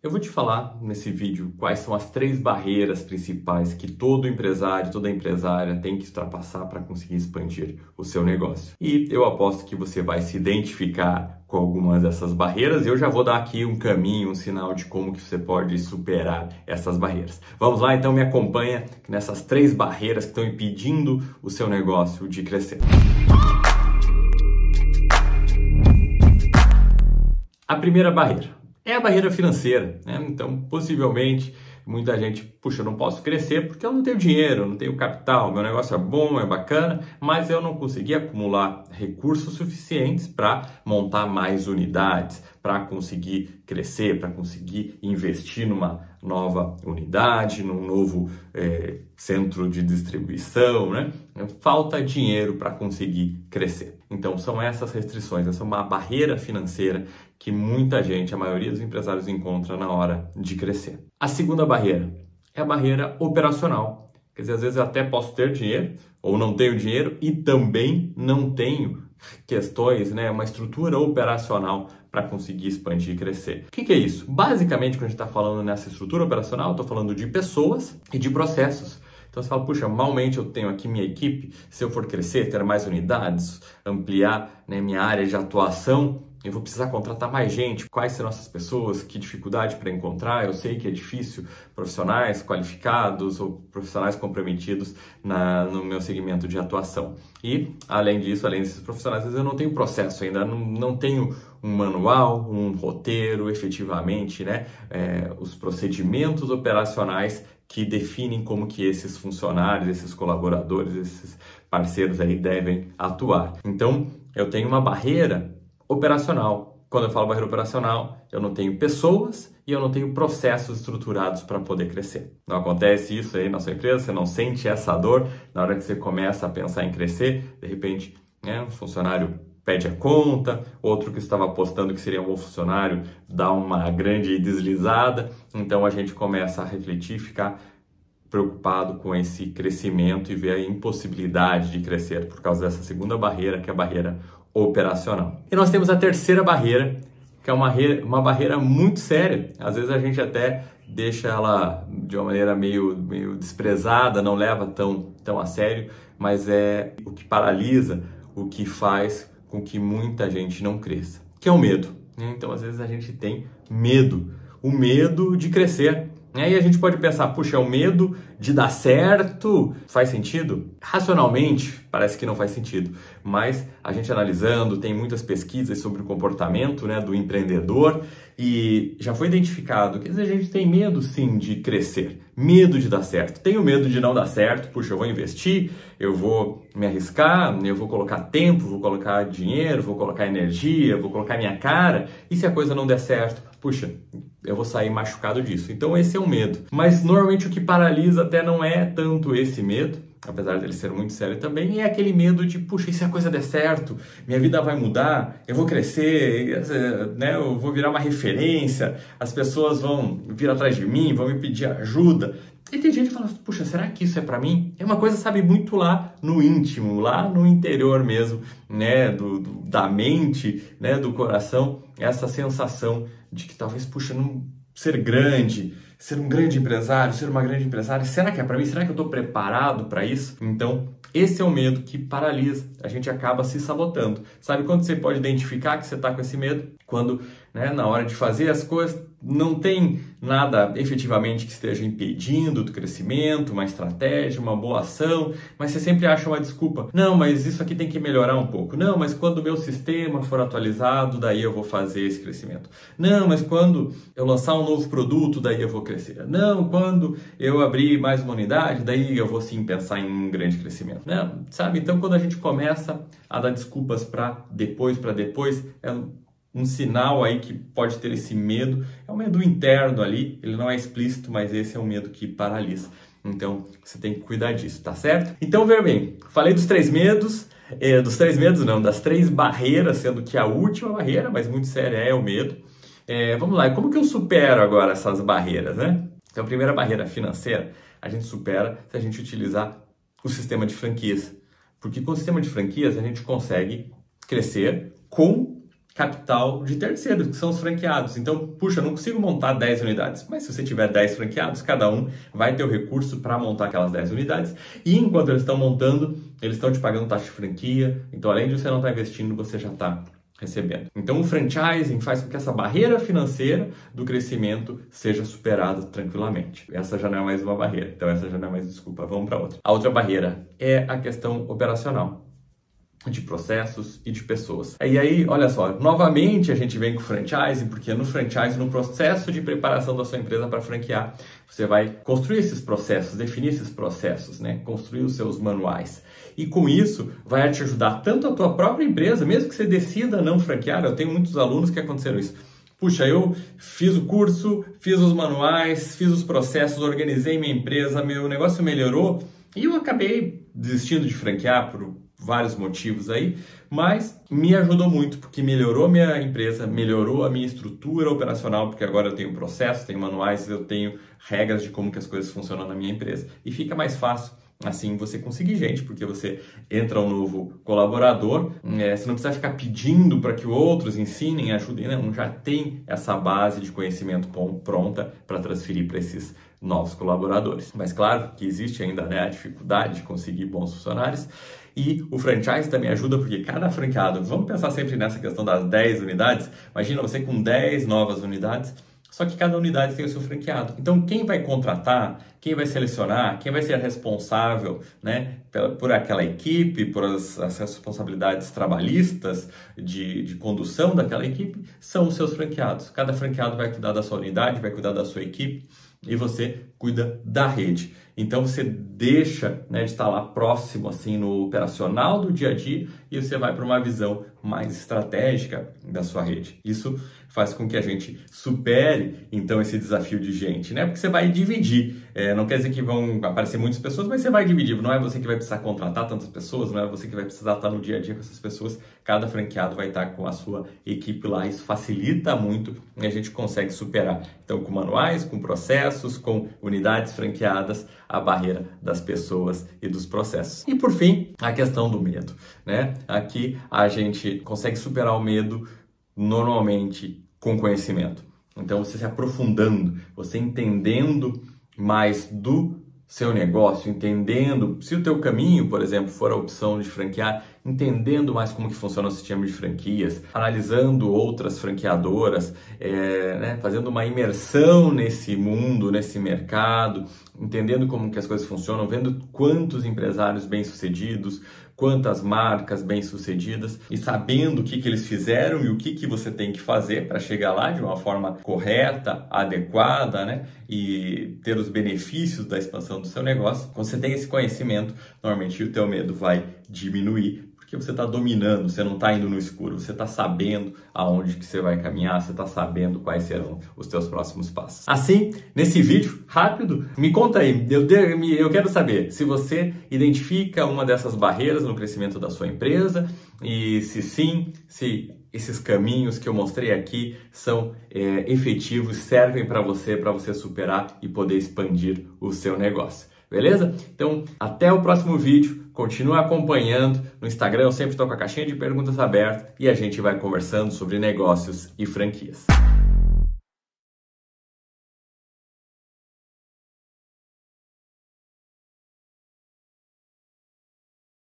Eu vou te falar nesse vídeo quais são as 3 barreiras principais que todo empresário, toda empresária tem que ultrapassar para conseguir expandir o seu negócio. E eu aposto que você vai se identificar com algumas dessas barreiras e eu já vou dar aqui um caminho, um sinal de como que você pode superar essas barreiras. Vamos lá, então me acompanha nessas 3 barreiras que estão impedindo o seu negócio de crescer. A primeira barreira é a barreira financeira, né? Então, possivelmente, muita gente, puxa, eu não posso crescer porque eu não tenho dinheiro, eu não tenho capital, meu negócio é bom, é bacana, mas eu não consegui acumular recursos suficientes para montar mais unidades, para conseguir crescer, para conseguir investir numa nova unidade, num novo centro de distribuição, né? Falta dinheiro para conseguir crescer. Então, são essas restrições, essa é uma barreira financeira que muita gente, a maioria dos empresários encontra na hora de crescer. A segunda barreira é a barreira operacional. Quer dizer, às vezes eu até posso ter dinheiro ou não tenho dinheiro e também não tenho questões, né, uma estrutura operacional para conseguir expandir e crescer. O que é isso? Basicamente, quando a gente está falando nessa estrutura operacional, estou falando de pessoas e de processos. Então você fala, puxa, malmente eu tenho aqui minha equipe, se eu for crescer, ter mais unidades, ampliar, né, minha área de atuação, eu vou precisar contratar mais gente. Quais serão essas pessoas? Que dificuldade para encontrar? Eu sei que é difícil profissionais qualificados ou profissionais comprometidos no meu segmento de atuação. E, além disso, além desses profissionais, às vezes eu não tenho processo ainda, não tenho um manual, um roteiro, efetivamente, né? Os procedimentos operacionais que definem como que esses funcionários, esses colaboradores, esses parceiros aí devem atuar. Então, eu tenho uma barreira operacional. Quando eu falo barreira operacional, eu não tenho pessoas e eu não tenho processos estruturados para poder crescer. Não acontece isso aí na sua empresa, você não sente essa dor na hora que você começa a pensar em crescer, de repente, né, um funcionário pede a conta, outro que estava apostando que seria um bom funcionário dá uma grande deslizada, então a gente começa a refletir, ficar preocupado com esse crescimento e ver a impossibilidade de crescer por causa dessa segunda barreira, que é a barreira operacional. E nós temos a terceira barreira, que é uma barreira muito séria. Às vezes a gente até deixa ela de uma maneira meio desprezada, não leva tão a sério, mas é o que paralisa, o que faz com que muita gente não cresça, que é o medo. Então, às vezes a gente tem medo, o medo de crescer. E aí a gente pode pensar, puxa, é o medo de dar certo? Faz sentido? Racionalmente, parece que não faz sentido. Mas a gente analisando, tem muitas pesquisas sobre o comportamento, né, do empreendedor e já foi identificado que às vezes a gente tem medo sim de crescer, medo de dar certo. Tenho medo de não dar certo, puxa, eu vou investir, eu vou me arriscar, eu vou colocar tempo, vou colocar dinheiro, vou colocar energia, vou colocar minha cara e se a coisa não der certo, puxa, eu vou sair machucado disso. Então esse é o medo. Mas normalmente o que paralisa até não é tanto esse medo, apesar dele ser muito sério também, é aquele medo de, puxa, e se a coisa der certo, minha vida vai mudar, eu vou crescer, né, eu vou virar uma referência, as pessoas vão vir atrás de mim, vão me pedir ajuda. E tem gente que fala, puxa, será que isso é pra mim? É uma coisa, sabe, muito lá no íntimo, lá no interior mesmo, né, da mente, né, do coração, essa sensação de que talvez, puxa, não ser grande, ser um grande empresário, ser uma grande empresária, será que é para mim? Será que eu estou preparado para isso? Então, esse é o medo que paralisa, a gente acaba se sabotando. Sabe quando você pode identificar que você está com esse medo? Quando, né, na hora de fazer as coisas, não tem nada efetivamente que esteja impedindo do crescimento, uma estratégia, uma boa ação, mas você sempre acha uma desculpa. Não, mas isso aqui tem que melhorar um pouco. Não, mas quando o meu sistema for atualizado, daí eu vou fazer esse crescimento. Não, mas quando eu lançar um novo produto, daí eu vou crescer. Não, quando eu abrir mais uma unidade, daí eu vou sim pensar em um grande crescimento. Não, sabe? Então, quando a gente começa a dar desculpas para depois, é um sinal aí que pode ter esse medo, é um medo interno ali, ele não é explícito, mas esse é um medo que paralisa. Então, você tem que cuidar disso, tá certo? Então, veja bem, falei dos 3 medos, das 3 barreiras, sendo que a última barreira, mas muito séria, é o medo. Vamos lá, como que eu supero agora essas barreiras, né? Então, a primeira barreira financeira, a gente supera se a gente utilizar o sistema de franquias. Porque com o sistema de franquias, a gente consegue crescer com capital de terceiros, que são os franqueados. Então, puxa, eu não consigo montar 10 unidades, mas se você tiver 10 franqueados, cada um vai ter o recurso para montar aquelas 10 unidades, e enquanto eles estão montando, eles estão te pagando taxa de franquia, então além de você não estar investindo, você já está recebendo. Então o franchising faz com que essa barreira financeira do crescimento seja superada tranquilamente. Essa já não é mais uma barreira, então essa já não é mais desculpa, vamos para outra. A outra barreira é a questão operacional, de processos e de pessoas. E aí, olha só, novamente a gente vem com o franchising, porque no franchising, no processo de preparação da sua empresa para franquear, você vai construir esses processos, definir esses processos, né? Construir os seus manuais. E com isso, vai te ajudar tanto a tua própria empresa, mesmo que você decida não franquear. Eu tenho muitos alunos que aconteceram isso. Puxa, eu fiz o curso, fiz os manuais, fiz os processos, organizei minha empresa, meu negócio melhorou e eu acabei desistindo de franquear por vários motivos aí, mas me ajudou muito, porque melhorou minha empresa, melhorou a minha estrutura operacional, porque agora eu tenho processos, tenho manuais, eu tenho regras de como que as coisas funcionam na minha empresa. E fica mais fácil, assim, você conseguir gente, porque você entra um novo colaborador, você não precisa ficar pedindo para que outros ensinem, ajudem, não, já tem essa base de conhecimento pronta para transferir para esses novos colaboradores. Mas claro que existe ainda, né, a dificuldade de conseguir bons funcionários, e o franchise também ajuda porque cada franqueado, vamos pensar sempre nessa questão das 10 unidades, imagina você com 10 novas unidades, só que cada unidade tem o seu franqueado. Então, quem vai contratar, quem vai selecionar, quem vai ser responsável, né, por aquela equipe, por as responsabilidades trabalhistas de condução daquela equipe, são os seus franqueados. Cada franqueado vai cuidar da sua unidade, vai cuidar da sua equipe e você cuida da rede. Então, você deixa, né, de estar lá próximo assim, no operacional do dia a dia e você vai para uma visão mais estratégica da sua rede. Isso faz com que a gente supere, então, esse desafio de gente, né? Porque você vai dividir. Não quer dizer que vão aparecer muitas pessoas, mas você vai dividir. Não é você que vai precisar contratar tantas pessoas, não é você que vai precisar estar no dia a dia com essas pessoas. Cada franqueado vai estar com a sua equipe lá. Isso facilita muito e a gente consegue superar. Então, com manuais, com processos, com unidades franqueadas, a barreira das pessoas e dos processos. E, por fim, a questão do medo, né? Aqui a gente consegue superar o medo normalmente com conhecimento. Então, você se aprofundando, você entendendo mais do seu negócio, entendendo se o teu caminho, por exemplo, for a opção de franquear, entendendo mais como que funciona o sistema de franquias, analisando outras franqueadoras, né, fazendo uma imersão nesse mundo, nesse mercado, entendendo como que as coisas funcionam, vendo quantos empresários bem-sucedidos, quantas marcas bem-sucedidas e sabendo o que eles fizeram e o que você tem que fazer para chegar lá de uma forma correta, adequada, né? E ter os benefícios da expansão do seu negócio. Quando você tem esse conhecimento, normalmente o teu medo vai diminuir, porque você está dominando, você não está indo no escuro, você está sabendo aonde que você vai caminhar, você está sabendo quais serão os teus próximos passos. Assim, nesse vídeo rápido, me conta aí, eu quero saber se você identifica uma dessas barreiras no crescimento da sua empresa e se sim, se esses caminhos que eu mostrei aqui são efetivos, servem para você superar e poder expandir o seu negócio. Beleza? Então, até o próximo vídeo. Continua acompanhando. No Instagram eu sempre estou com a caixinha de perguntas aberta e a gente vai conversando sobre negócios e franquias.